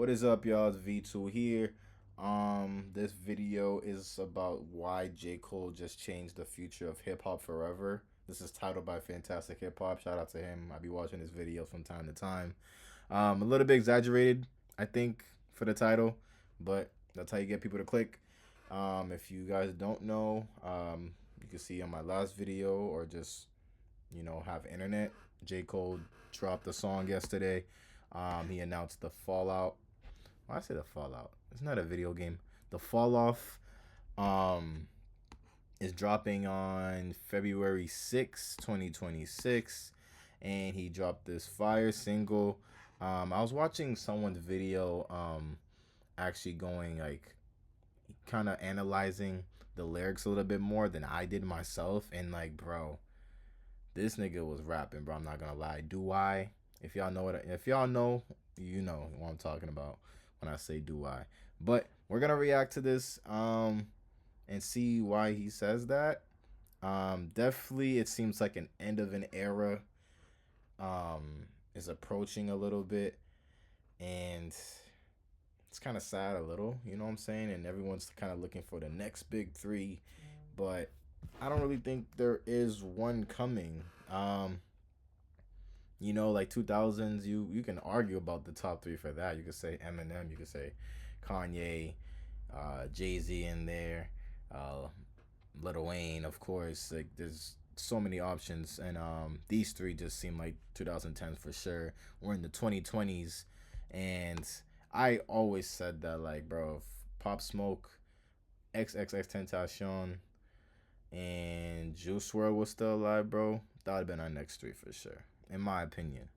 What is up, y'all? It's V2 here. This video is about why J. Cole just changed the future of hip hop forever. This is titled by Fantastic Hip Hop. Shout out to him. I be watching his videos from time to time. A little bit exaggerated, I think, for the title, but that's how you get people to click. If you guys don't know, you can see on my last video or just have internet. J. Cole dropped a song yesterday. He announced the Fallout. Why I say the Fallout? It's not a video game. The Fall Off is dropping on February 6, 2026. And he dropped this fire single. I was watching someone's video actually going like kind of analyzing the lyrics a little bit more than I did myself. And like, bro, this nigga was rapping, bro. I'm not gonna lie. Do I? If y'all know if y'all know, you know what I'm talking about when I say do I. But we're gonna react to this and see why he says that. Definitely it seems like an end of an era is approaching a little bit, and it's kind of sad a little, you know what I'm saying? And everyone's kind of looking for the next big three, but I don't really think there is one coming. Like 2000s, you can argue about the top three for that. You could say Eminem, you could say Kanye, Jay-Z in there, Lil Wayne, of course. Like there's so many options, and these three just seem like 2010s for sure. We're in the 2020s, and I always said that, like, bro, if Pop Smoke, XXXTentacion, and Juice WRLD was still alive, bro, that would have been our next three for sure, in my opinion.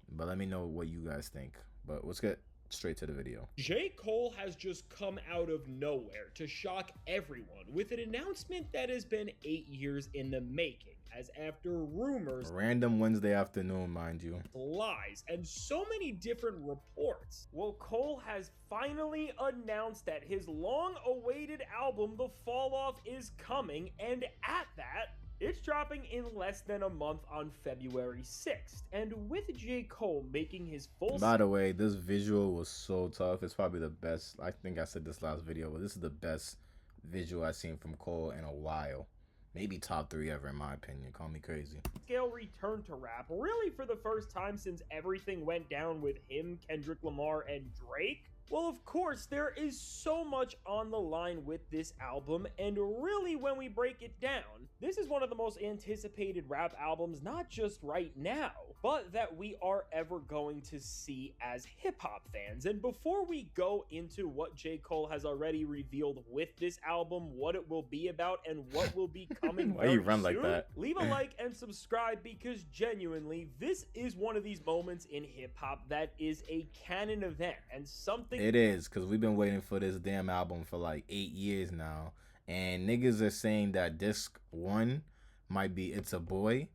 But let me know what you guys think. But let's get straight to the video. J. Cole has just come out of nowhere to shock everyone with an announcement that has been 8 years in the making, as after rumors, Random Wednesday afternoon, mind you, lies, and so many different reports, well, Cole has finally announced that his long-awaited album, The Fall Off, is coming, and at that, it's dropping in less than a month on February 6th, and with J. Cole making his full... By the way, this visual was so tough. It's probably the best. I think I said this last video, but this is the best visual I've seen from Cole in a while. Maybe top three ever, in my opinion. Call me crazy. Scale return to rap, really for the first time since everything went down with him, Kendrick Lamar, and Drake. Well, of course, there is so much on the line with this album, and really, when we break it down, this is one of the most anticipated rap albums, not just right now, but that we are ever going to see as hip-hop fans. And before we go into what J. Cole has already revealed with this album, what it will be about, and what will be coming Why you run like that? Leave a like and subscribe, because genuinely, this is one of these moments in hip-hop that is a canon event, and something... It is, because we've been waiting for this damn album for like 8 years now. And niggas are saying that disc 1 might be It's a Boy.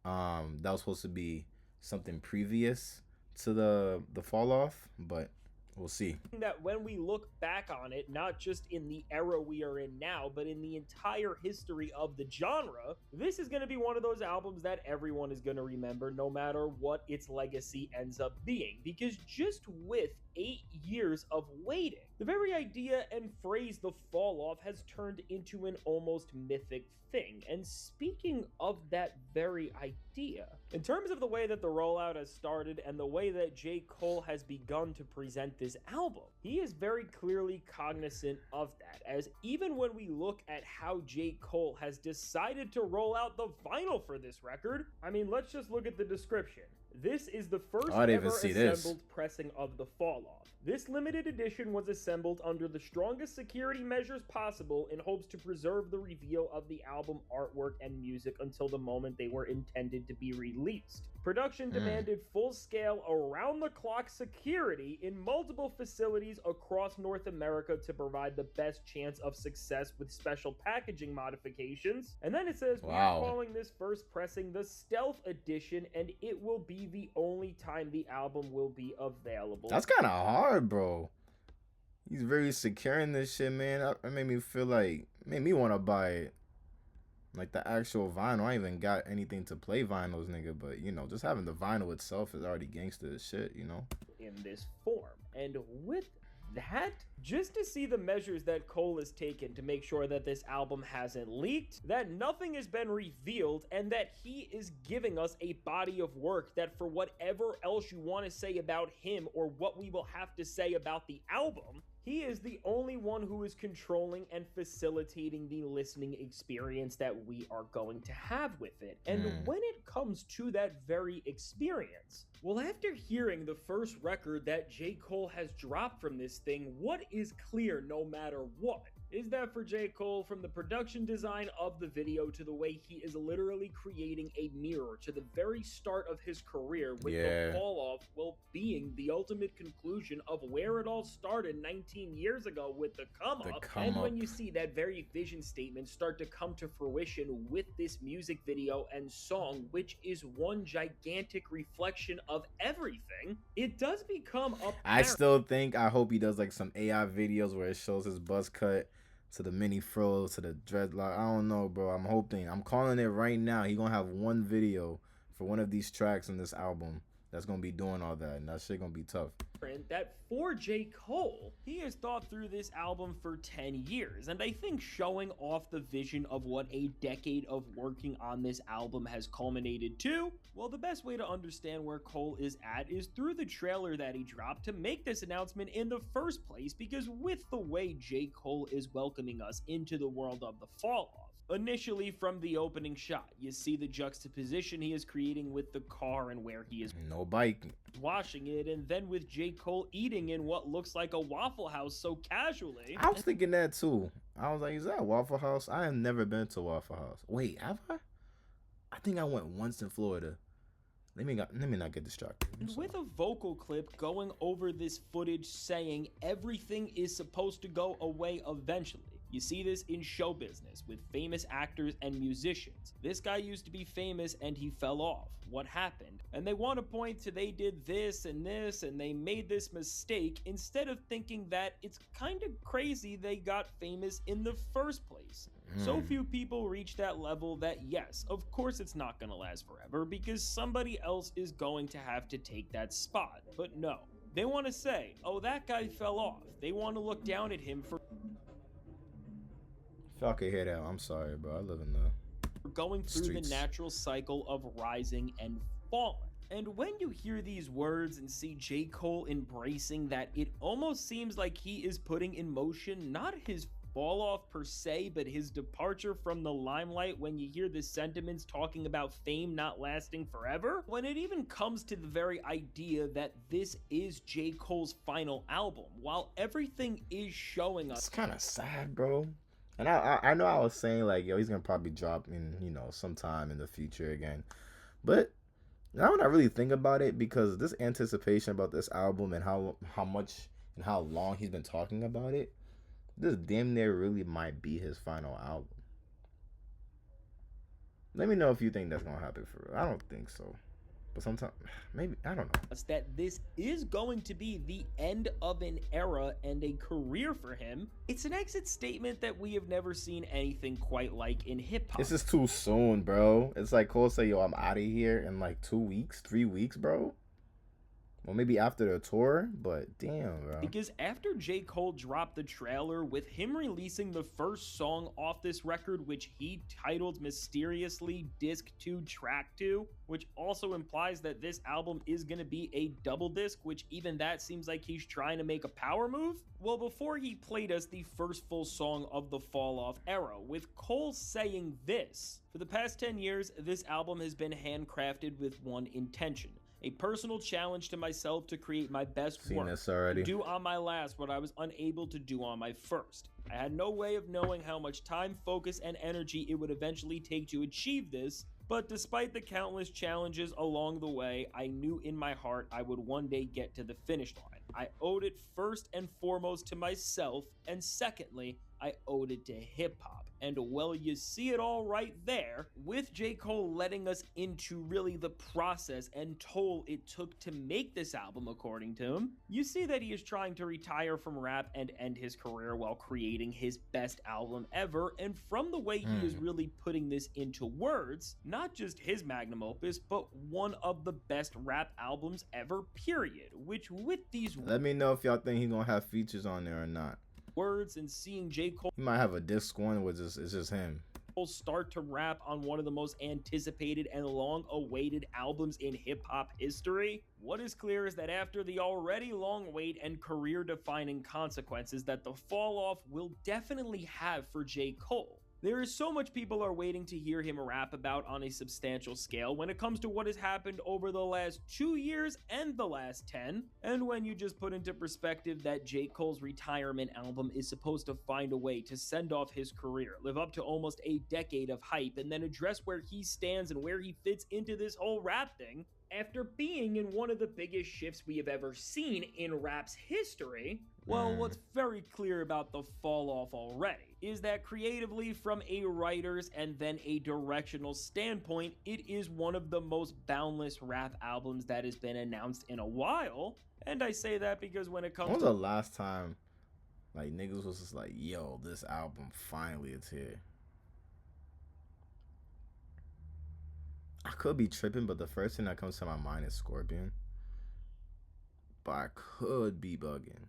That was supposed to be something previous to the Fall Off, but we'll see. That when we look back on it, not just in the era we are in now, but in the entire history of the genre, this is going to be one of those albums that everyone is going to remember, no matter what its legacy ends up being. Because just with 8 years of waiting, the very idea and phrase The Fall Off has turned into an almost mythic thing. And speaking of that very idea, in terms of the way that the rollout has started and the way that J. Cole has begun to present this album, he is very clearly cognizant of that, as even when we look at how J. Cole has decided to roll out the vinyl for this record, I mean, let's just look at the description. This is the first ever assembled pressing of The Fall Off. This limited edition was assembled under the strongest security measures possible in hopes to preserve the reveal of the album artwork and music until the moment they were intended to be released. Production demanded full-scale, around-the-clock security in multiple facilities across North America to provide the best chance of success with special packaging modifications. And then it says, we are calling this first pressing the Stealth Edition, and it will be the only time the album will be available. That's kind of hard, bro. He's very secure in this shit, man. It made me feel like, made me want to buy it. Like the actual vinyl, I ain't even got anything to play vinyls, nigga. But you know, just having the vinyl itself is already gangster as shit, you know. In this form. And with that, just to see the measures that Cole has taken to make sure that this album hasn't leaked, that nothing has been revealed, and that he is giving us a body of work that, for whatever else you want to say about him or what we will have to say about the album, he is the only one who is controlling and facilitating the listening experience that we are going to have with it. And when it comes to that very experience, well, after hearing the first record that J. Cole has dropped from this thing, what is clear no matter what is that for J. Cole, from the production design of the video to the way he is literally creating a mirror to the very start of his career, with the fall off, well, being the ultimate conclusion of where it all started 19 years ago with the come up. And when you see that very vision statement start to come to fruition with this music video and song, which is one gigantic reflection of everything, it does become apparent. I hope he does like some AI videos where it shows his buzz cut to the mini fro to the dreadlock. I don't know, bro. I'm calling it right now. He gonna have one video for one of these tracks in this album that's gonna be doing all that, and that shit gonna be tough. That for J. Cole, he has thought through this album for 10 years, and I think showing off the vision of what a decade of working on this album has culminated to, well, the best way to understand where Cole is at is through the trailer that he dropped to make this announcement in the first place, because with the way J. Cole is welcoming us into the world of the fall off, initially from the opening shot, you see the juxtaposition he is creating with the car and where he is washing it, and then with J. Cole eating in what looks like a Waffle House so casually. I was thinking that too. I was like, is that a Waffle House? I have never been to Waffle House. Wait, have I? I think I went once in Florida. Let me not get distracted. With a vocal clip going over this footage saying everything is supposed to go away eventually. You see this in show business with famous actors and musicians. This guy used to be famous and he fell off. What happened? And they want to point to they did this and they made this mistake, instead of thinking that it's kind of crazy they got famous in the first place. So few people reach that level that, yes, of course it's not going to last forever because somebody else is going to have to take that spot. But no, they want to say, oh, that guy fell off. They want to look down at him for if y'all can hear that, I'm sorry, bro. I live in the going through streets. The natural cycle of rising and falling. And when you hear these words and see J. Cole embracing that, it almost seems like he is putting in motion not his fall off per se, but his departure from the limelight. When you hear the sentiments talking about fame not lasting forever, when it even comes to the very idea that this is J. Cole's final album, while everything is showing us. It's kind of sad, bro. And I know I was saying like, yo, he's gonna probably drop in, you know, sometime in the future again. But now when I really think about it, because this anticipation about this album and how much and how long he's been talking about it, this damn near really might be his final album. Let me know if you think that's gonna happen for real. I don't think so. But sometimes, maybe, I don't know. That this is going to be the end of an era and a career for him. It's an exit statement that we have never seen anything quite like in hip-hop. This is too soon, bro. It's like Cole say, yo, I'm out of here in like 2 weeks, 3 weeks, bro. Well, maybe after the tour, but damn, bro. Because after J. Cole dropped the trailer with him releasing the first song off this record, which he titled mysteriously Disc 2 Track 2, which also implies that this album is going to be a double disc, which even that seems like he's trying to make a power move. Well, before he played us the first full song of the fall off era, with Cole saying this: for the past 10 years, this album has been handcrafted with one intention. A personal challenge to myself to create my best work, to do on my last what I was unable to do on my first. I had no way of knowing how much time, focus, and energy it would eventually take to achieve this, but despite the countless challenges along the way, I knew in my heart I would one day get to the finish line. I owed it first and foremost to myself, and secondly, I owed it to hip hop. And well, you see it all right there, with J. Cole letting us into really the process and toll it took to make this album, according to him. You see that he is trying to retire from rap and end his career while creating his best album ever, and from the way he is really putting this into words, not just his magnum opus, but one of the best rap albums ever, period. Which with these Let me know if y'all think he's gonna have features on there or not. Words and seeing J. Cole, he might have a disc one where it's just him. Start to rap on one of the most anticipated and long-awaited albums in hip-hop history. What is clear is that after the already long wait and career-defining consequences that the fall off will definitely have for J. Cole, there is so much people are waiting to hear him rap about on a substantial scale when it comes to what has happened over the last 2 years and the last 10. And when you just put into perspective that J. Cole's retirement album is supposed to find a way to send off his career, live up to almost a decade of hype, and then address where he stands and where he fits into this whole rap thing, after being in one of the biggest shifts we have ever seen in rap's history, well, what's very clear about the fall off already is that creatively, from a writer's and then a directional standpoint, it is one of the most boundless rap albums that has been announced in a while. And I say that because when it comes when was the last time like niggas was just like, yo, this album finally it's here? I could be tripping, but the first thing that comes to my mind is Scorpion. But I could be bugging.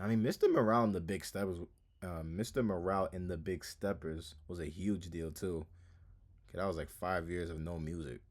I mean, Mr. Morale and the Big Steppers, Mr. Morale and the Big Steppers was a huge deal too. That was like 5 years of no music.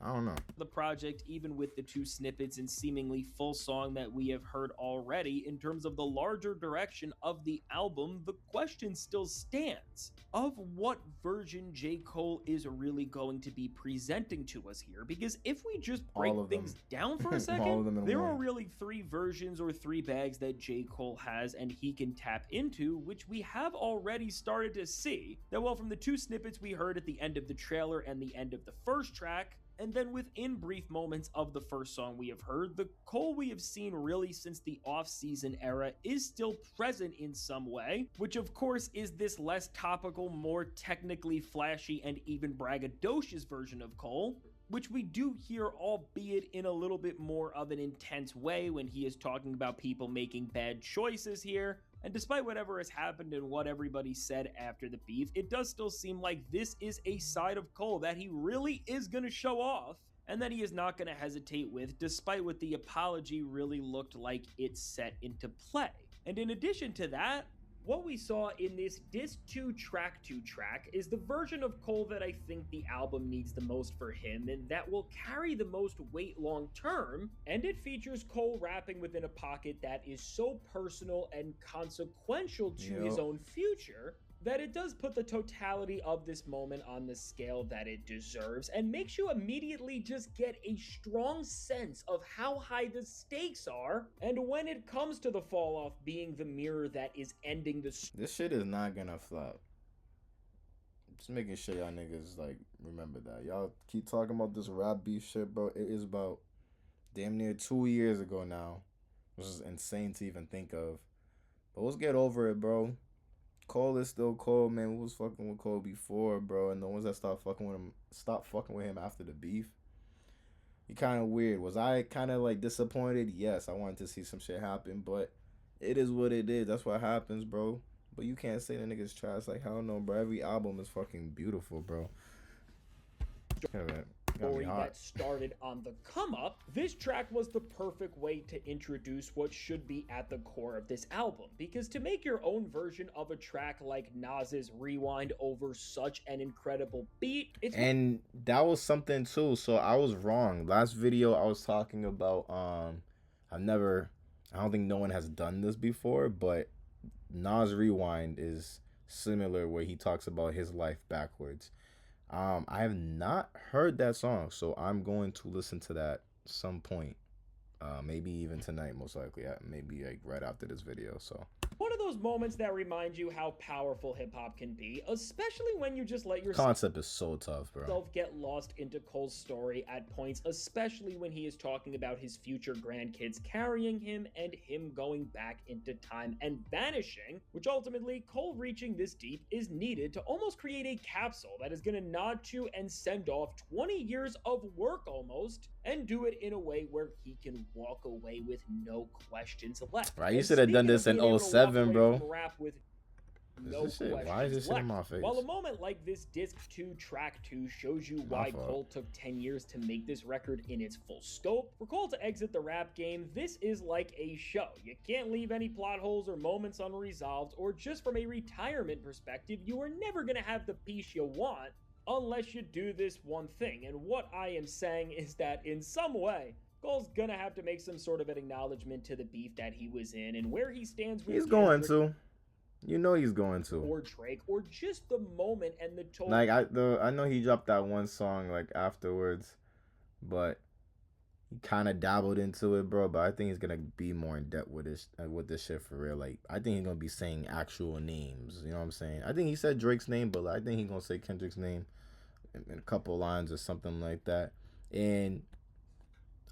I don't know. The project, even with the 2 snippets and seemingly full song that we have heard already, in terms of the larger direction of the album, the question still stands of what version J. Cole is really going to be presenting to us here. Because if we just break things down for a second, there are really 3 versions or 3 bags that J. Cole has and he can tap into, which we have already started to see. That, well, from the 2 snippets we heard at the end of the trailer and the end of the first track, and then within brief moments of the first song we have heard, the Cole we have seen really since the off-season era is still present in some way, which of course is this less topical, more technically flashy, and even braggadocious version of Cole, which we do hear, albeit in a little bit more of an intense way when he is talking about people making bad choices here. And despite whatever has happened and what everybody said after the beef, it does still seem like this is a side of Cole that he really is going to show off and that he is not going to hesitate with, despite what the apology really looked like it set into play. And in addition to that, what we saw in this Disc 2 Track 2 track is the version of Cole that I think the album needs the most for him and that will carry the most weight long term, and it features Cole rapping within a pocket that is so personal and consequential to his own future that it does put the totality of this moment on the scale that it deserves and makes you immediately just get a strong sense of how high the stakes are, and when it comes to the fall off being the mirror that is ending the this shit is not gonna flop. Just making sure y'all niggas like remember that. Y'all keep talking about this rap beef shit, bro. It is about damn near 2 years ago now, which is insane to even think of. But let's get over it, bro. Cole is still Cole, man. We was fucking with Cole before, bro, and the ones that stopped fucking with him after the beef. He kind of weird. Was I kind of like disappointed? Yes, I wanted to see some shit happen, but it is what it is. That's what happens, bro. But you can't say the niggas trash. Like, hell no, bro. Every album is fucking beautiful, bro. Story that started on the come up, this track was the perfect way to introduce what should be at the core of this album, because to make your own version of a track like Nas's Rewind over such an incredible beat, and that was something too. So I was wrong. Last video I was talking about I don't think no one has done this before, but Nas Rewind is similar, where he talks about his life backwards. I have not heard that song, so I'm going to listen to that some point. Maybe even tonight, most likely. Maybe like right after this video. So one of those moments that remind you how powerful hip-hop can be, especially when you just let yourself Concept is so tough, bro. get lost into Cole's story at points, especially when he is talking about his future grandkids carrying him and him going back into time and vanishing, which ultimately Cole reaching this deep is needed to almost create a capsule that is going to nod to and send off 20 years of work almost, and do it in a way where he can walk away with no questions left. Right, you And should have done speaking this of in being able to walk 07, away bro. from rap with no This shit, why is questions this shit in left. my face? While a moment like this disc 2 track 2 shows you why Cole took 10 years to make this record in its full scope, for Cole to exit the rap game, this is like a show. You can't leave any plot holes or moments unresolved, or just from a retirement perspective, you are never gonna have the peace you want unless you do this one thing. And what I am saying is that in some way, Cole's gonna have to make some sort of an acknowledgement to the beef that he was in and where he stands with He's going to. You know he's going to. Or Drake, or just the moment and the total. Like I know he dropped that one song like afterwards, but he kind of dabbled into it, bro. But I think he's gonna be more in depth with this shit for real. Like I think he's gonna be saying actual names. You know what I'm saying? I think he said Drake's name, but I think he's gonna say Kendrick's name in a couple lines or something like that. And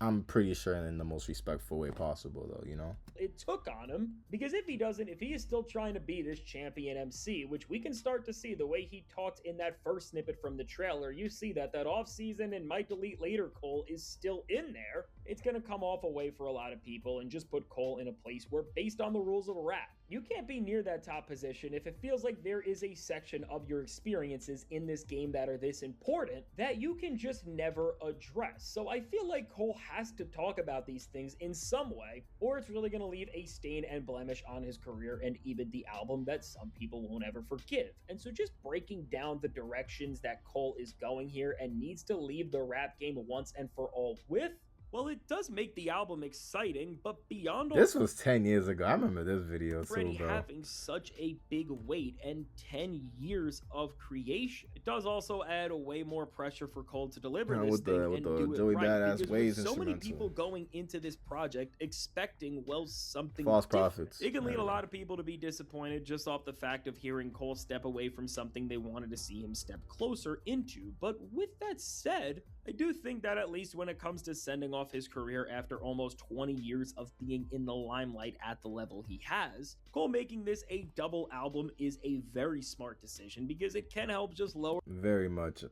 I'm pretty sure in the most respectful way possible, though, you know? It took on him, because if he is still trying to be this champion MC, which we can start to see the way he talked in that first snippet from the trailer, you see that off-season and might delete later Cole is still in there. It's gonna come off away for a lot of people and just put Cole in a place where, based on the rules of rap, you can't be near that top position if it feels like there is a section of your experiences in this game that are this important that you can just never address. So I feel like Cole has to talk about these things in some way, or it's really going to leave a stain and blemish on his career and even the album that some people won't ever forgive. And so just breaking down the directions that Cole is going here and needs to leave the rap game once and for all with, well, it does make the album exciting, but beyond all, this was 10 years ago. I remember this video too, bro. Having such a big weight and 10 years of creation, it does also add a way more pressure for Cole to deliver this thing and do Joey it right. Badass Because Ways with so many instrumental. people going into this project expecting, well, something False different, prophets. it can lead a lot of people to be disappointed just off the fact of hearing Cole step away from something they wanted to see him step closer into. But with that said, I do think that at least when it comes to sending off his career after almost 20 years of being in the limelight at the level he has, Cole making this a double album is a very smart decision, because it can help just lower very much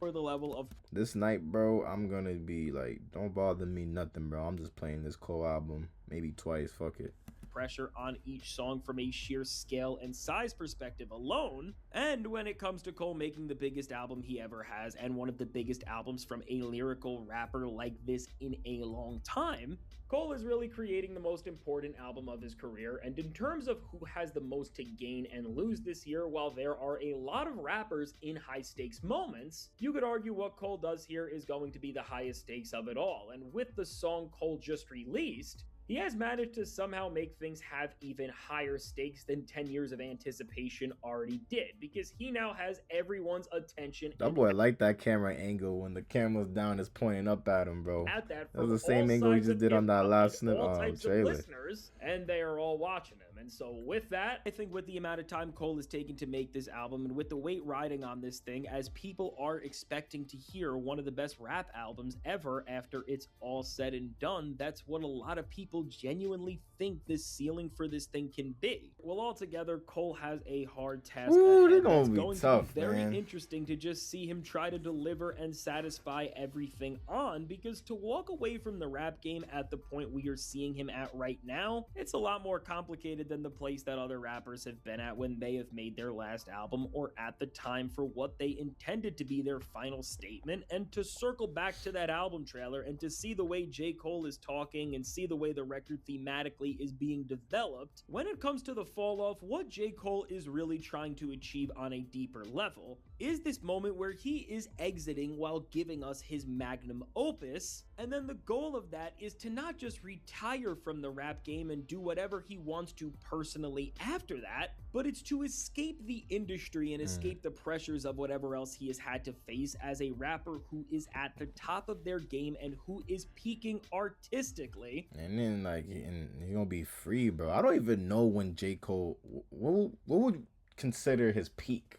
the level of this night, bro. I'm gonna be like, don't bother me nothing, bro. I'm just playing this Cole album maybe twice, fuck it. Pressure on each song from a sheer scale and size perspective alone. And when it comes to Cole making the biggest album he ever has, and one of the biggest albums from a lyrical rapper like this in a long time, Cole is really creating the most important album of his career. And in terms of who has the most to gain and lose this year, while there are a lot of rappers in high stakes moments, you could argue what Cole does here is going to be the highest stakes of it all. And with the song Cole just released, he has managed to somehow make things have even higher stakes than 10 years of anticipation already did, because he now has everyone's attention. That boy liked that camera angle when the camera's down is pointing up at him, bro. At that was the same angle he just did on that last trailer. Listeners, and they are all watching him. And so with that, I think with the amount of time Cole is taking to make this album, and with the weight riding on this thing, as people are expecting to hear one of the best rap albums ever after it's all said and done, that's what a lot of people genuinely think this ceiling for this thing can be. Well, altogether, Cole has a hard task ahead. It's going to be very interesting to just see him try to deliver and satisfy everything on, because to walk away from the rap game at the point we are seeing him at right now, it's a lot more complicated than the place that other rappers have been at when they have made their last album, or at the time for what they intended to be their final statement. And to circle back to that album trailer and to see the way J. Cole is talking and see the way the record thematically is being developed, when it comes to the fall off, what J. Cole is really trying to achieve on a deeper level is this moment where he is exiting while giving us his magnum opus, and then the goal of that is to not just retire from the rap game and do whatever he wants to personally after that, but it's to escape the industry and escape the pressures of whatever else he has had to face as a rapper who is at the top of their game and who is peaking artistically. And then like, and he's gonna be free, bro. I don't even know when J. Cole. What would consider his peak?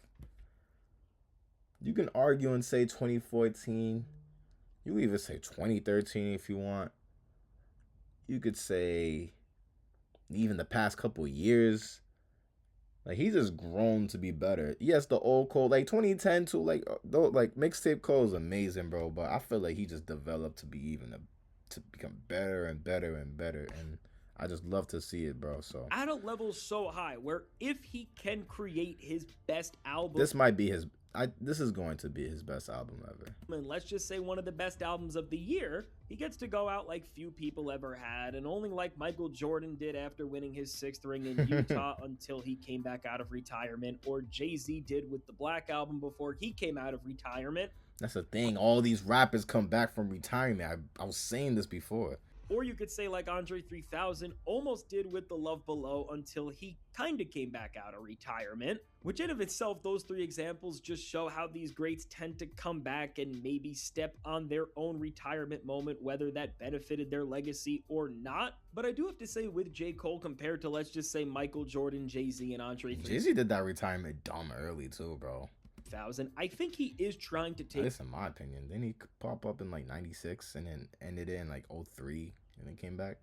You can argue and say 2014. You even say 2013 if you want. You could say even the past couple years. Like, he's just grown to be better. Yes, the old Cole, like 2010 too, like mixtape Cole is amazing, bro. But I feel like he just developed to be to become better and better and better, and I just love to see it, bro. So at a level so high where if he can create his best album, this might be his. This is going to be his best album ever. And let's just say one of the best albums of the year, he gets to go out like few people ever had, and only like Michael Jordan did after winning his 6th ring in Utah until he came back out of retirement, or Jay-Z did with the Black Album before he came out of retirement. That's the thing. All these rappers come back from retirement. I was saying this before. Or you could say like Andre 3000 almost did with The Love Below until he kind of came back out of retirement, which in of itself, those 3 examples just show how these greats tend to come back and maybe step on their own retirement moment, whether that benefited their legacy or not. But I do have to say, with J. Cole compared to, let's just say, Michael Jordan, Jay-Z, and Andre 3000. Jay-Z did that retirement dumb early too, bro. I think he is trying to take... This in my opinion. Then he pop up in like 96 and then ended it in like 03 and then came back.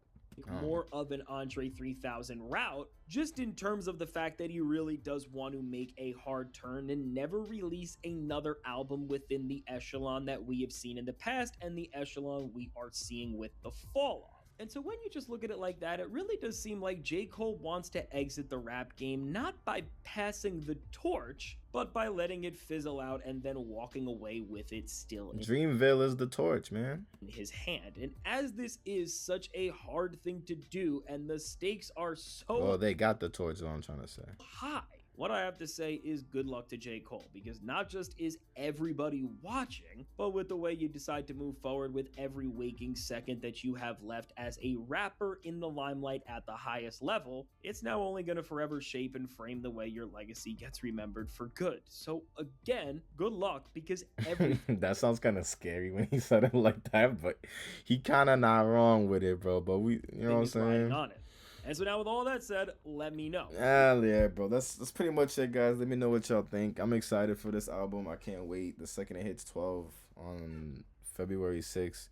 More of an Andre 3000 route, just in terms of the fact that he really does want to make a hard turn and never release another album within the echelon that we have seen in the past and the echelon we are seeing with the fall off. And so when you just look at it like that, it really does seem like J. Cole wants to exit the rap game not by passing the torch, but by letting it fizzle out and then walking away with it still in Dreamville is the torch, man, in his hand. And as this is such a hard thing to do and the stakes are so well, they got the torch, is what I'm trying to say. high, what I have to say is good luck to J. Cole, because not just is everybody watching, but with the way you decide to move forward with every waking second that you have left as a rapper in the limelight at the highest level, it's now only going to forever shape and frame the way your legacy gets remembered for good. So again, good luck, because every... That sounds kind of scary when he said it like that, but he kind of not wrong with it, bro. But we, you know what I'm saying? On it. And so now with all that said, let me know. Yeah, bro. That's pretty much it, guys. Let me know what y'all think. I'm excited for this album. I can't wait. The second it hits 12 on February 6th,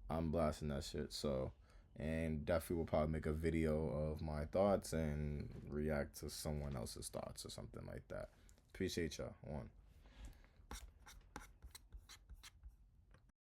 I'm blasting that shit. So, and definitely will probably make a video of my thoughts and react to someone else's thoughts or something like that. Appreciate y'all. One.